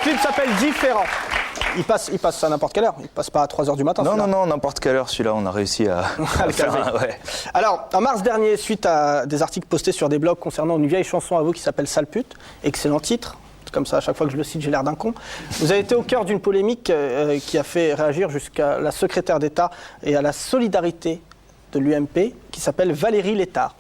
clip s'appelle Différent. Il passe à n'importe quelle heure, il passe pas à 3h du matin. Non, n'importe quelle heure, celui-là, on a réussi à le faire. Ouais. Alors, en mars dernier, suite à des articles postés sur des blogs concernant une vieille chanson à vous qui s'appelle Sale pute, excellent titre, comme ça, à chaque fois que je le cite, j'ai l'air d'un con. Vous avez été au cœur d'une polémique qui a fait réagir jusqu'à la secrétaire d'État et à la solidarité de l'UMP, qui s'appelle Valérie Létard.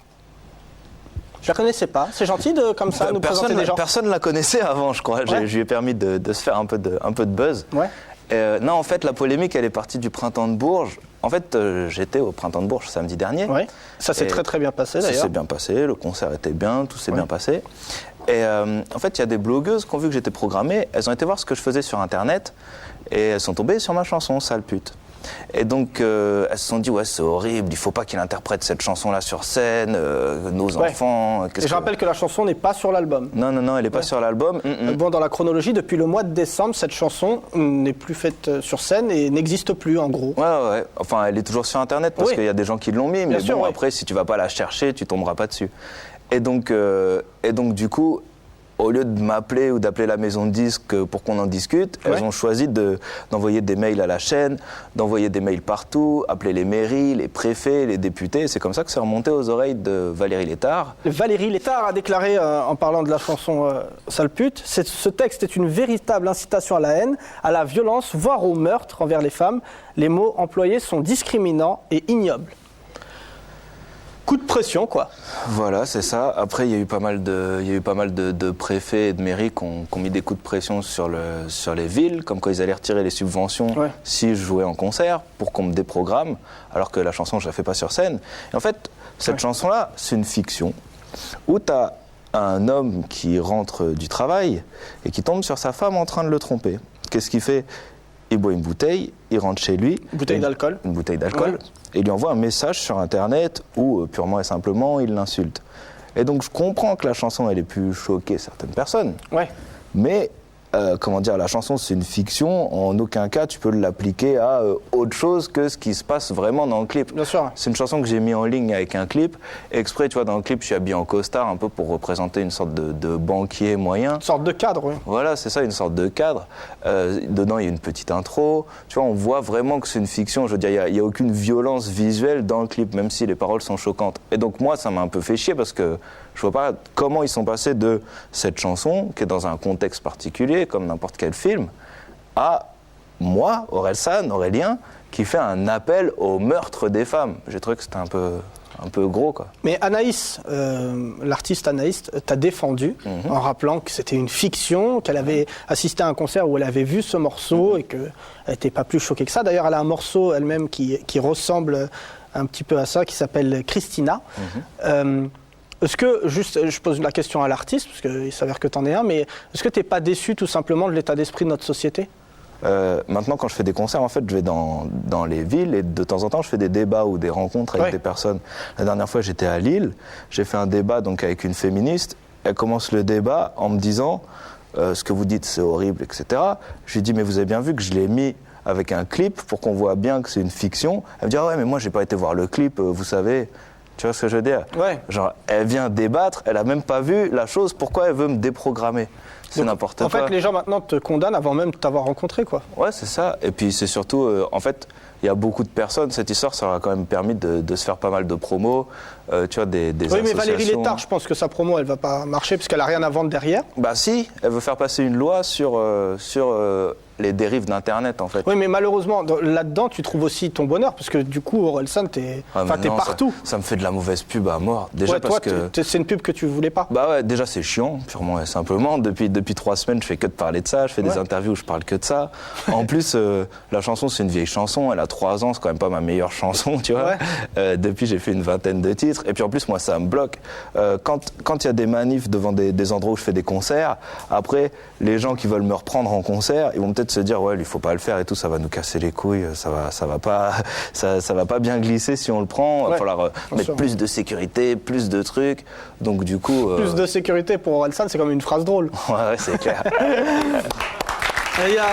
Je la connaissais pas. C'est gentil comme ça nous présenter des gens. Personne ne la connaissait avant, je crois. Ouais. Je lui ai permis de se faire un peu de buzz. Ouais. Non, en fait, la polémique, elle est partie du Printemps de Bourges. En fait, j'étais au Printemps de Bourges samedi dernier. Ouais. Ça s'est très bien passé, d'ailleurs. Ça s'est bien passé, le concert était bien, tout s'est bien passé. Et en fait, il y a des blogueuses qui ont vu que j'étais programmé. Elles ont été voir ce que je faisais sur Internet et elles sont tombées sur ma chanson, Sale pute. Et donc, elles se sont dit, ouais, c'est horrible, il faut pas qu'il interprète cette chanson-là sur scène, nos enfants. Et je rappelle que la chanson n'est pas sur l'album. Non, elle n'est pas sur l'album. Bon, dans la chronologie, depuis le mois de décembre, cette chanson n'est plus faite sur scène et n'existe plus, en gros. Ouais. Enfin, elle est toujours sur Internet parce qu'il y a des gens qui l'ont mis, mais bon, après, si tu vas pas la chercher, tu tomberas pas dessus. Et donc du coup, au lieu de m'appeler ou d'appeler la maison de disques pour qu'on en discute, elles ont choisi d'envoyer des mails à la chaîne, d'envoyer des mails partout, appeler les mairies, les préfets, les députés. C'est comme ça que c'est remonté aux oreilles de Valérie Létard. Valérie Létard a déclaré, en parlant de la chanson Sale pute, ce texte est une véritable incitation à la haine, à la violence, voire au meurtre envers les femmes. Les mots employés sont discriminants et ignobles. Coup de pression, quoi. Voilà, c'est ça. Après, il y a eu pas mal de préfets et de mairies qui ont mis des coups de pression sur les villes, comme quoi ils allaient retirer les subventions si je jouais en concert, pour qu'on me déprogramme, alors que la chanson, je la fais pas sur scène. Et en fait, cette chanson-là, c'est une fiction, où tu as un homme qui rentre du travail et qui tombe sur sa femme en train de le tromper. Qu'est-ce qu'il fait ? Il boit une bouteille, il rentre chez lui. Une bouteille d'alcool. Et il lui envoie un message sur Internet où, purement et simplement, il l'insulte. Et donc, je comprends que la chanson, elle ait pu choquer certaines personnes. Ouais. Mais, la chanson, c'est une fiction. En aucun cas, tu peux l'appliquer à autre chose que ce qui se passe vraiment dans le clip. Bien sûr. C'est une chanson que j'ai mis en ligne avec un clip. Exprès, tu vois, dans le clip, je suis habillé en costard, un peu pour représenter une sorte de banquier moyen. Une sorte de cadre, oui. Voilà, c'est ça, une sorte de cadre. Dedans, il y a une petite intro. Tu vois, on voit vraiment que c'est une fiction. Je veux dire, il n'y a aucune violence visuelle dans le clip, même si les paroles sont choquantes. Et donc, moi, ça m'a un peu fait chier parce que je vois pas comment ils sont passés de cette chanson, qui est dans un contexte particulier, comme n'importe quel film, à moi, Aurélien, qui fait un appel au meurtre des femmes. J'ai trouvé que c'était un peu gros, quoi. Mais Anaïs, l'artiste Anaïs, t'a défendu en rappelant que c'était une fiction, qu'elle avait assisté à un concert où elle avait vu ce morceau et qu'elle n'était pas plus choquée que ça. D'ailleurs, elle a un morceau elle-même qui ressemble un petit peu à ça, qui s'appelle Christina. Est-ce que, juste, je pose la question à l'artiste, parce qu'il s'avère que t'en es un, mais est-ce que t'es pas déçu tout simplement de l'état d'esprit de notre société ? Maintenant, quand je fais des concerts, en fait, je vais dans les villes et de temps en temps, je fais des débats ou des rencontres avec des personnes. La dernière fois, j'étais à Lille, j'ai fait un débat donc, avec une féministe. Elle commence le débat en me disant ce que vous dites, c'est horrible, etc. Je lui dis, mais vous avez bien vu que je l'ai mis avec un clip pour qu'on voit bien que c'est une fiction. Elle me dit, ah ouais, mais moi, j'ai pas été voir le clip, vous savez. Tu vois ce que je veux dire ? Genre, elle vient débattre, elle a même pas vu la chose, pourquoi elle veut me déprogrammer ? C'est n'importe quoi. En fait, les gens maintenant te condamnent avant même de t'avoir rencontré, quoi. Ouais, c'est ça. Et puis c'est surtout, en fait, il y a beaucoup de personnes, cette histoire, ça leur a quand même permis de se faire pas mal de promos, tu vois, des associations. Oui, mais Valérie Létard, je pense que sa promo, elle va pas marcher, parce qu'elle a rien à vendre derrière. Bah si, elle veut faire passer une loi sur les dérives d'Internet, en fait. Oui, mais malheureusement, là-dedans, tu trouves aussi ton bonheur, parce que du coup, Orelsan, t'es partout. Ça me fait de la mauvaise pub à mort. Déjà parce que c'est une pub que tu voulais pas. Bah ouais, déjà c'est chiant, purement et simplement. Depuis 3 semaines, je fais que de parler de ça. Je fais des interviews où je parle que de ça. En plus, la chanson, c'est une vieille chanson. Elle a 3 ans, c'est quand même pas ma meilleure chanson, tu vois. Depuis, j'ai fait une 20aine de titres. Et puis en plus, moi, ça me bloque. Quand il y a des manifs devant des endroits où je fais des concerts, après, les gens qui veulent me reprendre en concert, ils vont peut-être se dire, ouais, il faut pas le faire et tout, ça va nous casser les couilles, ça va pas bien glisser si on le prend. Il va falloir mettre plus de sécurité, plus de trucs. Donc du coup. Plus de sécurité pour Orelsan, c'est comme une phrase drôle. Ouais, c'est clair. Il y a